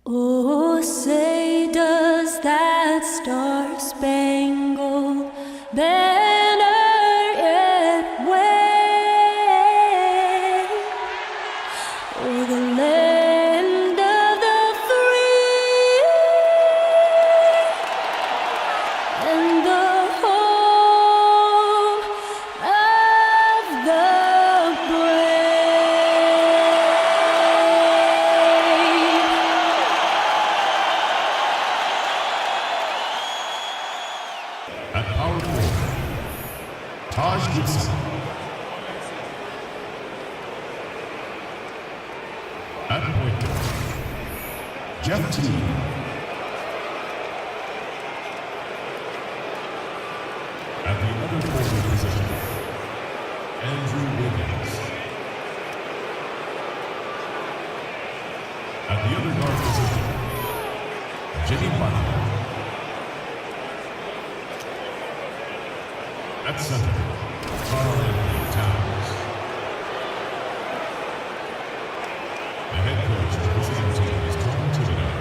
Oh, say does that star-spangled banner yet wave o'er the land of the free and the home of the At power forward, Taj Gibson. At point guard, Jeff Teague. At the other forward position, Andrew Wiggins. At the other guard position, Jimmy Butler. At center, Karl-Anthony Towns. The head coach of the visiting team is Tom Thibodeau.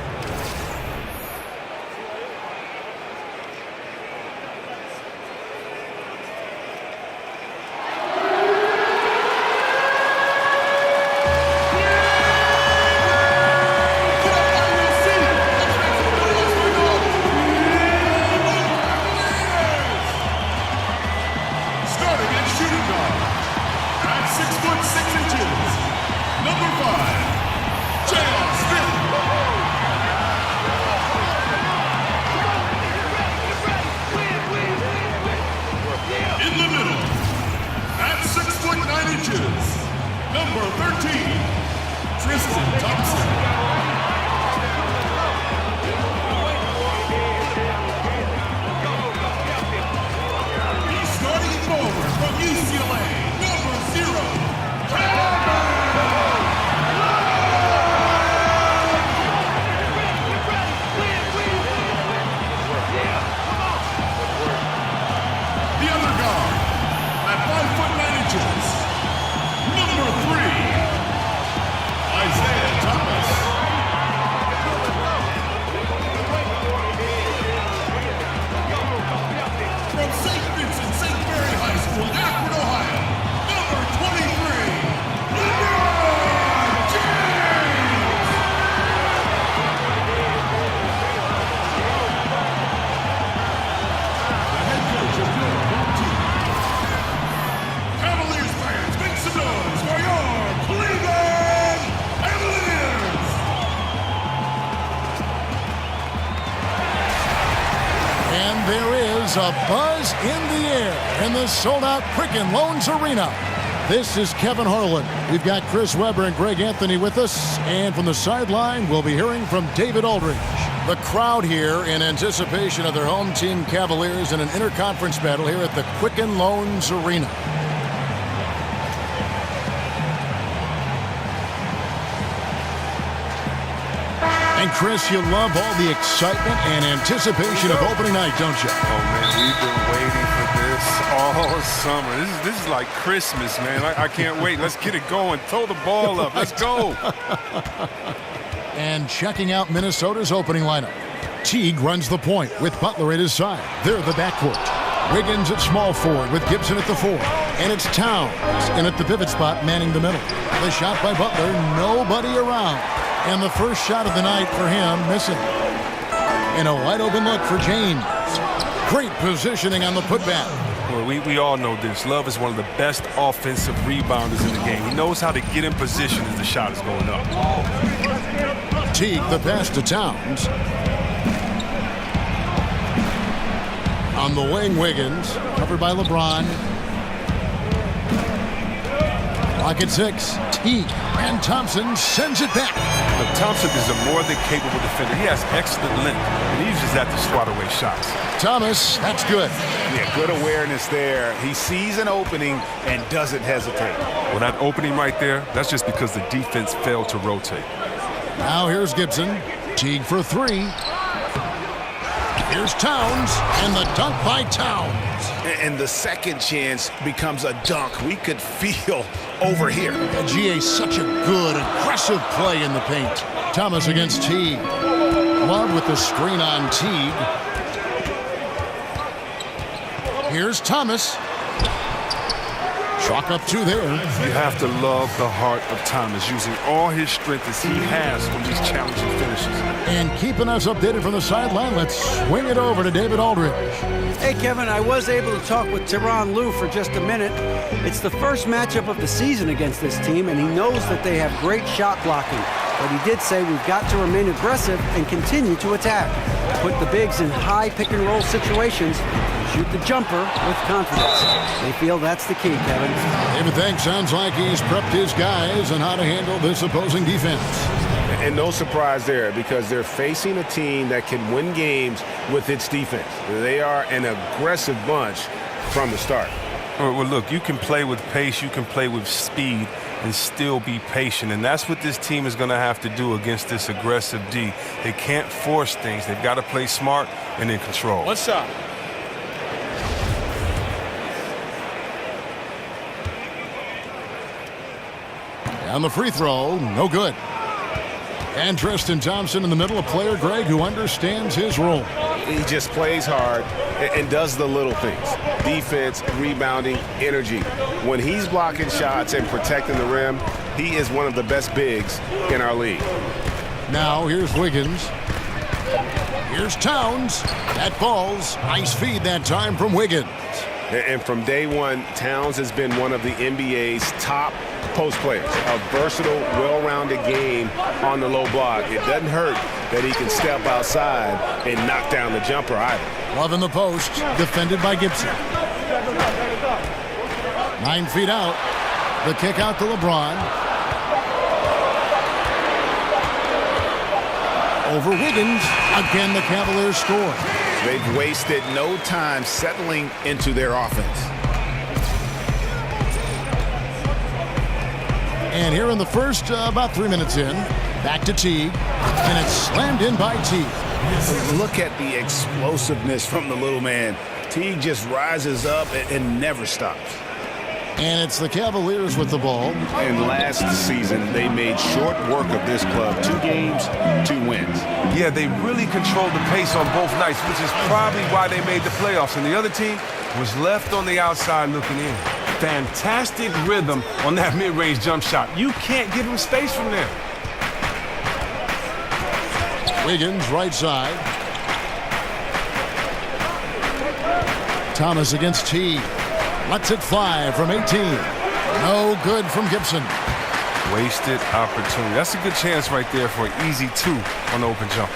Number 13, Tristan Thompson. He's starting forward from UCLA, number 0, the other guard, at 5'9", number 3, Isaiah Thomas. From St. Vincent St. Mary High School in Akron, Ohio, number 23, LeBron James. The head coach of your home team. Cavaliers fans, make some noise for your Cleveland Cavaliers! And there is a buzz in the air in the sold-out Quicken Loans Arena. This is Kevin Harlan. We've got Chris Webber and Greg Anthony with us. And from the sideline, we'll be hearing from David Aldridge. The crowd here in anticipation of their home team Cavaliers in an interconference battle here at the Quicken Loans Arena. And Chris, you love all the excitement and anticipation of opening night, don't you? Oh, man, we've been waiting for this all summer. This is like Christmas, man. I can't wait. Let's get it going. Throw the ball up. Let's go. And checking out Minnesota's opening lineup. Teague runs the point with Butler at his side. They're the backcourt. Wiggins at small forward with Gibson at the 4. And it's Towns in at the pivot spot manning the middle. The shot by Butler, nobody around. And the first shot of the night for him, missing. And a wide-open look for James. Great positioning on the putback. Well, we all know this. Love is one of the best offensive rebounders in the game. He knows how to get in position as the shot is going up. Teague, the pass to Towns. On the wing, Wiggins, covered by LeBron. Clock at 6. Teague, and Thompson sends it back. But Thompson is a more than capable defender. He has excellent length, and he uses that to swat away shots. Thomas, that's good. Yeah, good awareness there. He sees an opening and doesn't hesitate. Well, that opening right there, that's just because the defense failed to rotate. Now here's Gibson. Teague for 3. Here's Towns, and the dunk by Towns. And the second chance becomes a dunk. We could feel over here. GA, such a good, aggressive play in the paint. Thomas against Teague. Love with the screen on Teague. Here's Thomas. Chalk up 2 there. You have to love the heart of Thomas, using all his strength as he has on these challenging finishes. And keeping us updated from the sideline, let's swing it over to David Aldridge. Hey, Kevin, I was able to talk with Tyronn Lue for just a minute. It's the first matchup of the season against this team, and he knows that they have great shot blocking. But he did say we've got to remain aggressive and continue to attack. Put the bigs in high pick-and-roll situations and shoot the jumper with confidence. They feel that's the key, Kevin. David, thanks. Sounds like he's prepped his guys on how to handle this opposing defense. And no surprise there, because they're facing a team that can win games with its defense. They are an aggressive bunch from the start. Well, look, you can play with pace, you can play with speed, and still be patient. And that's what this team is going to have to do against this aggressive D. They can't force things. They've got to play smart and in control. What's up? On the free throw, no good. And Tristan Thompson in the middle, a player, Greg, who understands his role. He just plays hard and does the little things. Defense, rebounding, energy. When he's blocking shots and protecting the rim, he is one of the best bigs in our league. Now here's Wiggins. Here's Towns. That falls. Nice feed that time from Wiggins. And from day one, Towns has been one of the NBA's top post players. A versatile, well-rounded game on the low block. It doesn't hurt that he can step outside and knock down the jumper either. Love in the post, defended by Gibson. 9 feet out. The kick out to LeBron. Over Wiggins. Again, the Cavaliers score. They've wasted no time settling into their offense. And here in the first, about 3 minutes in, back to Teague, and it's slammed in by Teague. Look at the explosiveness from the little man. Teague just rises up and never stops. And it's the Cavaliers with the ball. And last season, they made short work of this club. 2 games, 2 wins. Yeah, they really controlled the pace on both nights, which is probably why they made the playoffs. And the other team was left on the outside looking in. Fantastic rhythm on that mid-range jump shot. You can't give him space from there. Wiggins, right side. Thomas against Teague. Lets it fly from 18. No good from Gibson. Wasted opportunity. That's a good chance right there for an easy 2 on the open jump.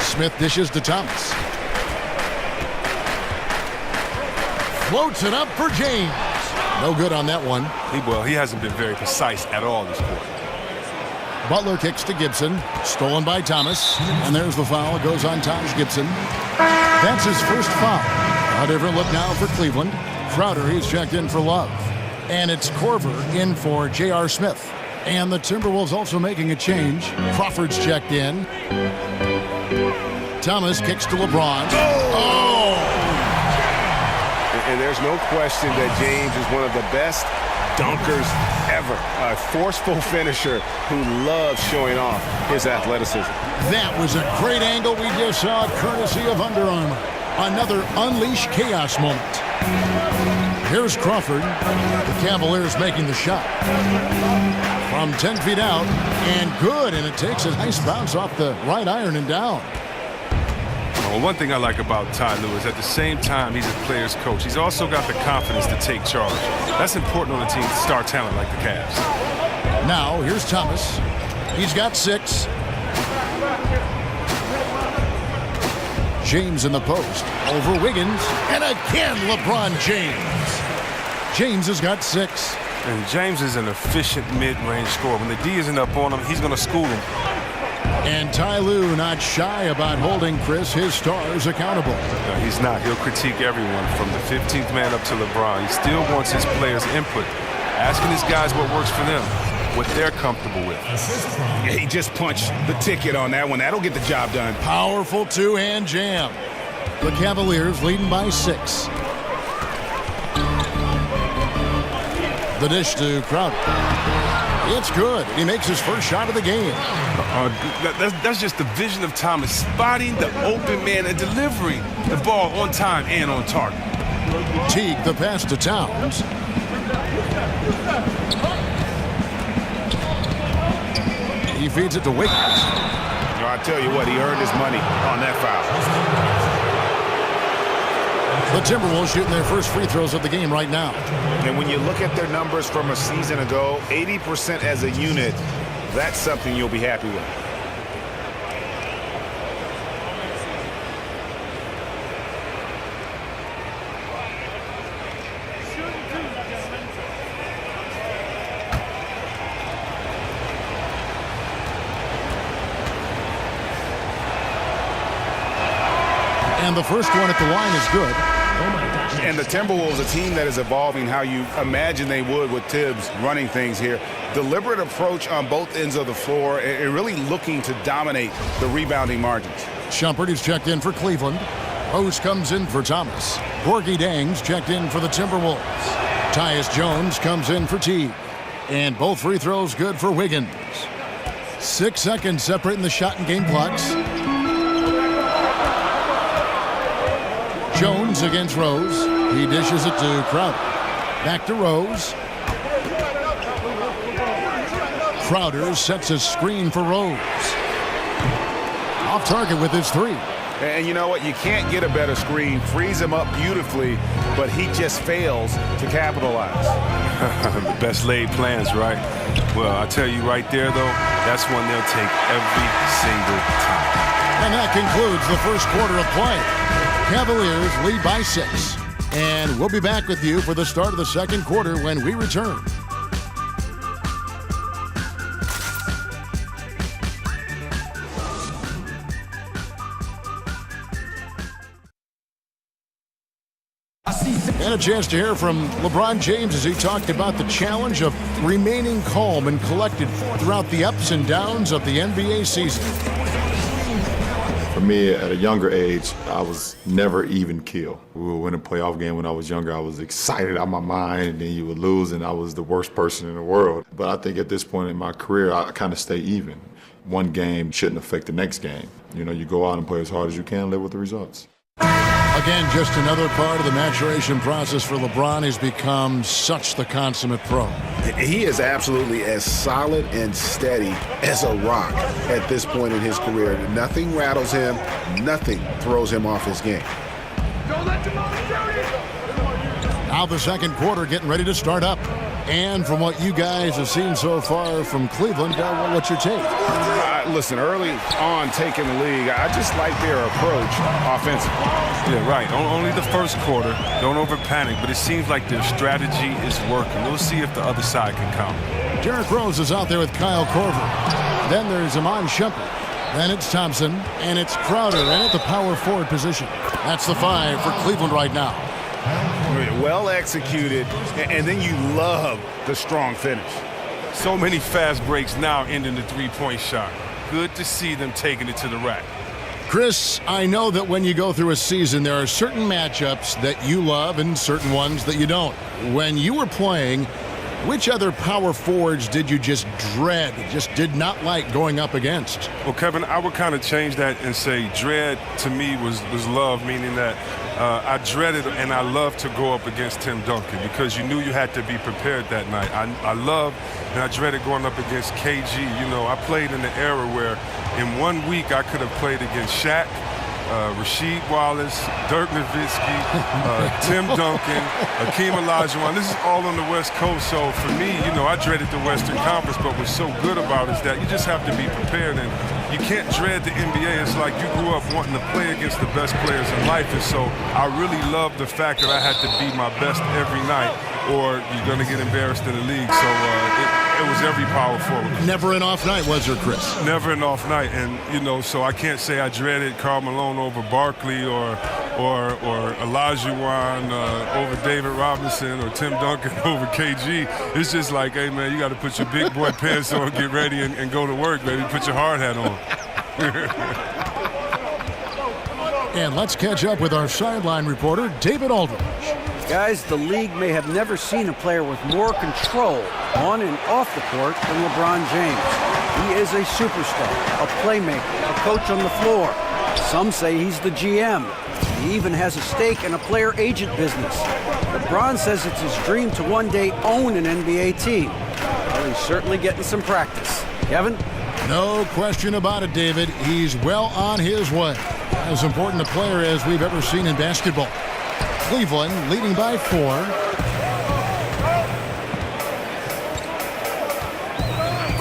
Smith dishes to Thomas. Floats it up for James. No good on that one. He hasn't been very precise at all this quarter. Butler kicks to Gibson. Stolen by Thomas. And there's the foul. It goes on Taj Gibson. That's his first foul. A different look now for Cleveland. Crowder, he's checked in for Love. And it's Korver in for J.R. Smith. And the Timberwolves also making a change. Crawford's checked in. Thomas kicks to LeBron. Oh! And there's no question that James is one of the best dunkers ever. A forceful finisher who loves showing off his athleticism. That was a great angle we just saw, courtesy of Under Armour. Another Unleash Chaos moment. Here's Crawford. The Cavaliers making the shot. From 10 feet out, and good, and it takes a nice bounce off the right iron and down. Well, one thing I like about Ty Lue is at the same time he's a player's coach, he's also got the confidence to take charge. That's important on a team with star talent like the Cavs. Now, here's Thomas. He's got 6. James in the post. Over Wiggins. And again, LeBron James. James has got 6. And James is an efficient mid-range scorer. When the D isn't up on him, he's going to school him. And Ty Lue not shy about holding his stars accountable. No, he's not. He'll critique everyone from the 15th man up to LeBron. He still wants his players' input, asking his guys what works for them, what they're comfortable with. Yeah, he just punched the ticket on that one. That'll get the job done. Powerful 2-hand jam. The Cavaliers leading by 6. The dish to Crowder. It's good. He makes his first shot of the game. That's just the vision of Thomas, spotting the open man and delivering the ball on time and on target. Teague the pass to Towns. He feeds it to Wiggins. I tell you what, he earned his money on that foul. The Timberwolves shooting their first free throws of the game right now. And when you look at their numbers from a season ago, 80% as a unit, that's something you'll be happy with. And the first one at the line is good. And the Timberwolves, a team that is evolving how you imagine they would with Tibbs running things here. Deliberate approach on both ends of the floor and really looking to dominate the rebounding margins. Shumpert is checked in for Cleveland. Rose comes in for Thomas. Gorgie Dang's checked in for the Timberwolves. Tyus Jones comes in for Teague. And both free throws good for Wiggins. 6 seconds separating the shot and game clocks. Jones against Rose. He dishes it to Crowder. Back to Rose. Crowder sets a screen for Rose. Off target with his three. And you know what? You can't get a better screen. Frees him up beautifully, but he just fails to capitalize. The best laid plans, right? Well, I tell you right there, though, that's one they'll take every single time. And that concludes the first quarter of play. Cavaliers lead by 6. And we'll be back with you for the start of the second quarter when we return. And a chance to hear from LeBron James as he talked about the challenge of remaining calm and collected throughout the ups and downs of the NBA season. For me, at a younger age, I was never even keel. We would win a playoff game when I was younger. I was excited out of my mind, and then you would lose, and I was the worst person in the world. But I think at this point in my career, I kind of stay even. One game shouldn't affect the next game. You know, you go out and play as hard as you can, live with the results. Again, just another part of the maturation process for LeBron. He's become such the consummate pro. He is absolutely as solid and steady as a rock at this point in his career. Nothing rattles him. Nothing throws him off his game. Now the second quarter getting ready to start up. And from what you guys have seen so far from Cleveland, what's your take? Listen, early on taking the league, I just like their approach offensively. Yeah, right. Only the first quarter. Don't over-panic, but it seems like their strategy is working. We'll see if the other side can counter. Derrick Rose is out there with Kyle Korver. Then there's Iman Shumpert. Then it's Thompson, and it's Crowder, and at the power forward position. That's the 5 for Cleveland right now. Well executed, and then you love the strong finish. So many fast breaks now ending the three-point shot. Good to see them taking it to the rack. Chris, I know that when you go through a season, there are certain matchups that you love and certain ones that you don't. When you were playing, which other power forwards did you just dread, just did not like going up against? Well, Kevin, I would kind of change that and say dread to me was love, meaning that I dreaded and I loved to go up against Tim Duncan because you knew you had to be prepared that night. I loved and I dreaded going up against KG. You know, I played in the era where in 1 week I could have played against Shaq, Rasheed Wallace, Dirk Nowitzki, Tim Duncan, Hakeem Olajuwon. This is all on the West Coast. So for me, you know, I dreaded the Western Conference, but what's so good about it is that you just have to be prepared, and you can't dread the NBA. It's like you grew up wanting to play against the best players in life, and so I really love the fact that I had to be my best every night, or you're going to get embarrassed in the league. So it was every power forward. Never an off night, was there, Chris? Never an off night, and you know, so I can't say I dreaded Karl Malone over Barkley or Olajuwon over David Robinson or Tim Duncan over KG. It's just like, hey man, you got to put your big boy pants on, get ready, and go to work, baby. Put your hard hat on. And let's catch up with our sideline reporter, David Aldridge. Guys, the league may have never seen a player with more control on and off the court than LeBron James. He is a superstar, a playmaker, a coach on the floor. Some say he's the GM. He even has a stake in a player agent business. LeBron says it's his dream to one day own an NBA team. Well, he's certainly getting some practice. Kevin? No question about it, David. He's well on his way. As important a player as we've ever seen in basketball. Cleveland leading by 4.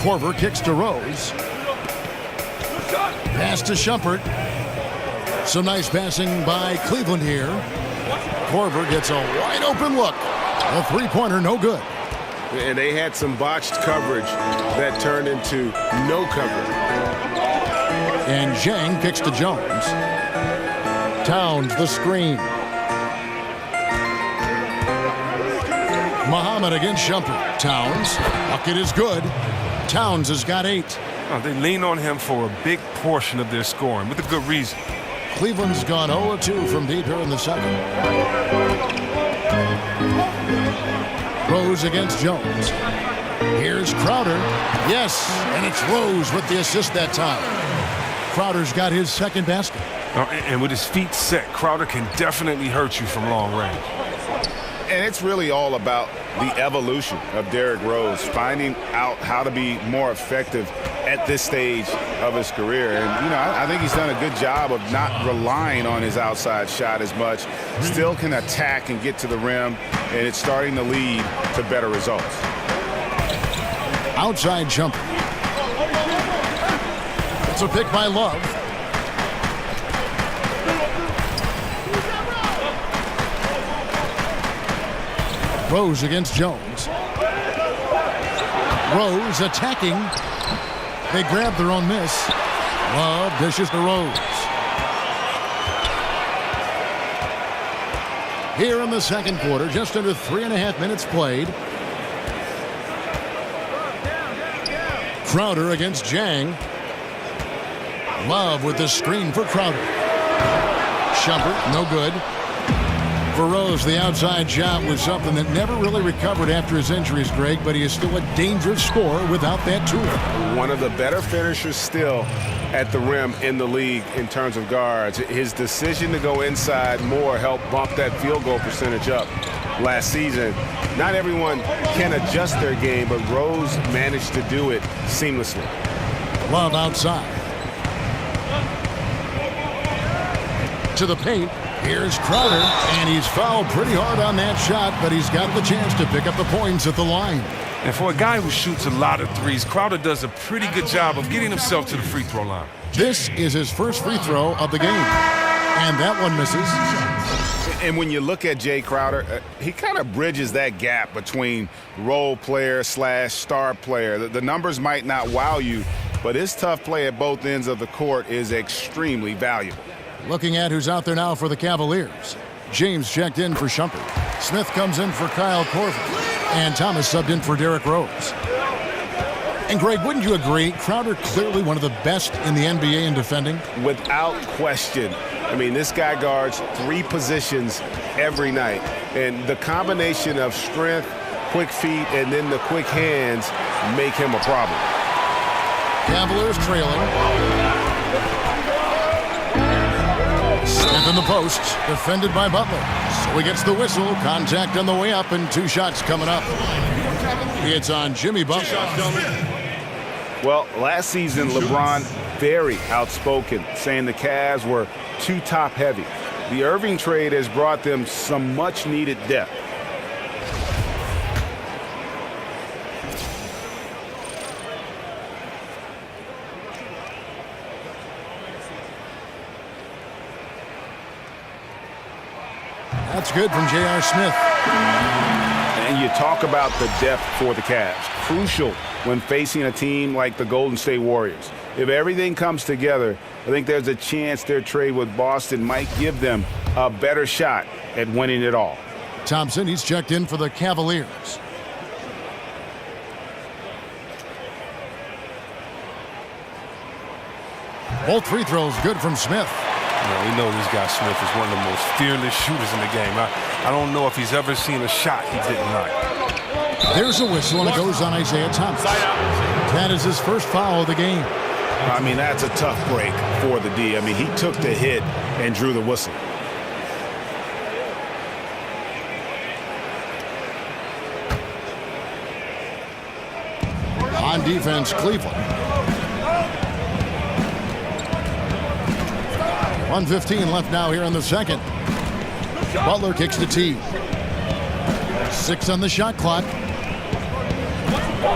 Korver kicks to Rose. Pass to Shumpert. Some nice passing by Cleveland here. Korver gets a wide open look. A three-pointer, no good. And they had some botched coverage that turned into no coverage. And Zhang kicks to Jones. Towns the screen. Muhammad against Shumpert. Towns. Bucket is good. Towns has got 8. Oh, they lean on him for a big portion of their scoring with a good reason. Cleveland's gone 0-2 from deep here in the second. Rose against Jones. Here's Crowder. Yes, and it's Rose with the assist that time. Crowder's got his second basket. And with his feet set, Crowder can definitely hurt you from long range. And it's really all about the evolution of Derrick Rose, finding out how to be more effective at this stage of his career. And, you know, I think he's done a good job of not relying on his outside shot as much. Still can attack and get to the rim, and it's starting to lead to better results. Outside jumper. It's a pick by Love. Rose against Jones. Rose attacking. They grab their own miss. Love dishes to Rose. Here in the second quarter, just under 3.5 minutes played. Crowder against Zhang. Love with the screen for Crowder. Shumpert, no good. For Rose, the outside shot was something that never really recovered after his injuries, Greg, but he is still a dangerous scorer without that tool. One of the better finishers still at the rim in the league in terms of guards. His decision to go inside more helped bump that field goal percentage up last season. Not everyone can adjust their game, but Rose managed to do it seamlessly. Love outside. To the paint. Here's Crowder, and he's fouled pretty hard on that shot, but he's got the chance to pick up the points at the line. And for a guy who shoots a lot of threes, Crowder does a pretty good job of getting himself to the free throw line. This is his first free throw of the game, and that one misses. And when you look at Jay Crowder, he kind of bridges that gap between role player / star player. The numbers might not wow you, but his tough play at both ends of the court is extremely valuable. Looking at who's out there now for the Cavaliers. James checked in for Shumpert. Smith comes in for Kyle Korver. And Thomas subbed in for Derrick Rose. And Greg, wouldn't you agree, Crowder clearly one of the best in the NBA in defending? Without question. I mean, this guy guards 3 positions every night. And the combination of strength, quick feet, and then the quick hands make him a problem. Cavaliers trailing. Smith in the post, defended by Butler. So he gets the whistle, contact on the way up, and 2 shots coming up. It's on Jimmy Butler. Well, last season, LeBron very outspoken, saying the Cavs were too top-heavy. The Irving trade has brought them some much-needed depth. That's good from J.R. Smith. And you talk about the depth for the Cavs. Crucial when facing a team like the Golden State Warriors. If everything comes together, I think there's a chance their trade with Boston might give them a better shot at winning it all. Thompson, he's checked in for the Cavaliers. Both free throws good from Smith. We know this guy Smith is one of the most fearless shooters in the game. I don't know if he's ever seen a shot he didn't like. There's a whistle, and it goes on Isaiah Thomas. That is his first foul of the game. I mean, that's a tough break for the D. I mean, he took the hit and drew the whistle. On defense, Cleveland. 1:15 left now here in the second. Butler kicks to Teague. 6 on the shot clock.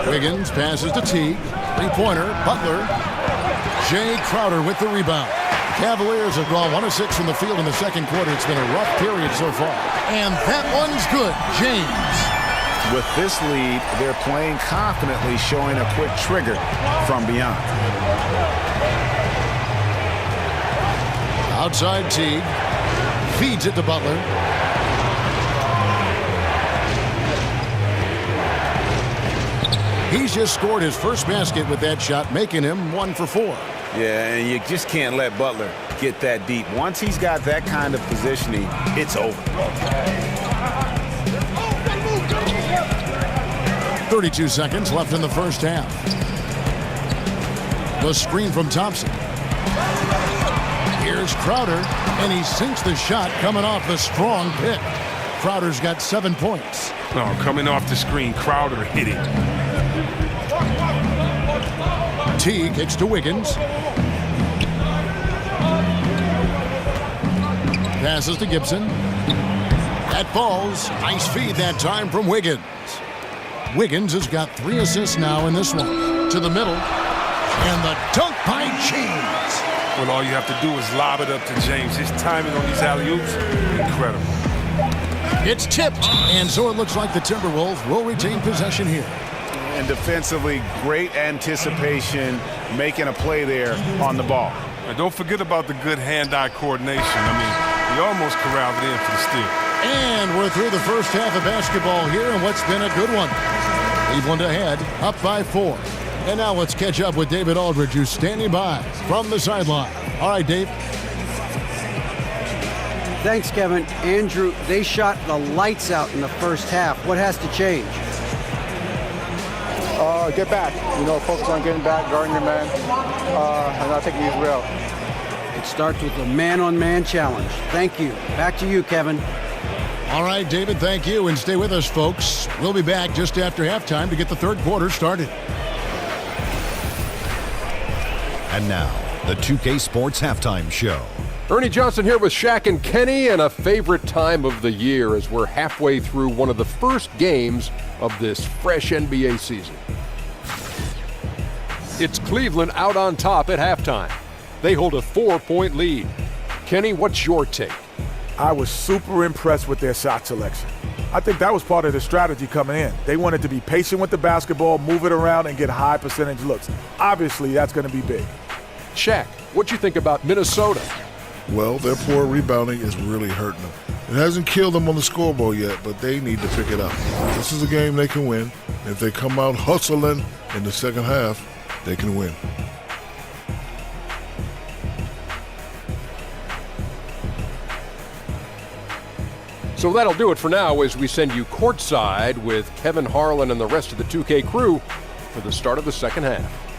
Wiggins passes to Teague. Three-pointer, Butler. Jay Crowder with the rebound. Cavaliers have gone 1 of 6 from the field in the second quarter. It's been a rough period so far. And that one's good. James. With this lead, they're playing confidently, showing a quick trigger from beyond. Outside Teague. Feeds it to Butler. He's just scored his first basket with that shot, making him 1 for 4. Yeah, and you just can't let Butler get that deep. Once he's got that kind of positioning, it's over. 32 seconds left in the first half. The screen from Thompson. Here's Crowder, and he sinks the shot coming off the strong pick. Crowder's got 7 points. Oh, coming off the screen, Crowder hit it. Teague kicks to Wiggins. Passes to Gibson. That falls. Nice feed that time from Wiggins. Wiggins has got 3 assists now in this one. To the middle. And the dunk by James. When all you have to do is lob it up to James. His timing on these alley-oops, incredible. It's tipped. And so it looks like the Timberwolves will retain possession here. And defensively, great anticipation, making a play there on the ball. And don't forget about the good hand-eye coordination. I mean, he almost corralled it in for the steal. And we're through the first half of basketball here, and what's been a good one. Cleveland ahead, up by 4. And now let's catch up with David Aldridge, who's standing by from the sideline. All right, Dave. Thanks, Kevin. Andrew, they shot the lights out in the first half. What has to change? Get back. Focus on getting back, guarding your man, and not taking these real. It starts with a man-on-man challenge. Thank you. Back to you, Kevin. All right, David, thank you. And stay with us, folks. We'll be back just after halftime to get the third quarter started. And now, the 2K Sports Halftime Show. Ernie Johnson here with Shaq and Kenny, and a favorite time of the year as we're halfway through one of the first games of this fresh NBA season. It's Cleveland out on top at halftime. They hold a 4-point lead. Kenny, what's your take? I was super impressed with their shot selection. I think that was part of the strategy coming in. They wanted to be patient with the basketball, move it around, and get high percentage looks. Obviously, that's going to be big. Shaq, what you think about Minnesota? Well, their poor rebounding is really hurting them. It hasn't killed them on the scoreboard yet, but they need to pick it up. This is a game they can win. If they come out hustling in the second half, they can win. So that'll do it for now as we send you courtside with Kevin Harlan and the rest of the 2K crew for the start of the second half.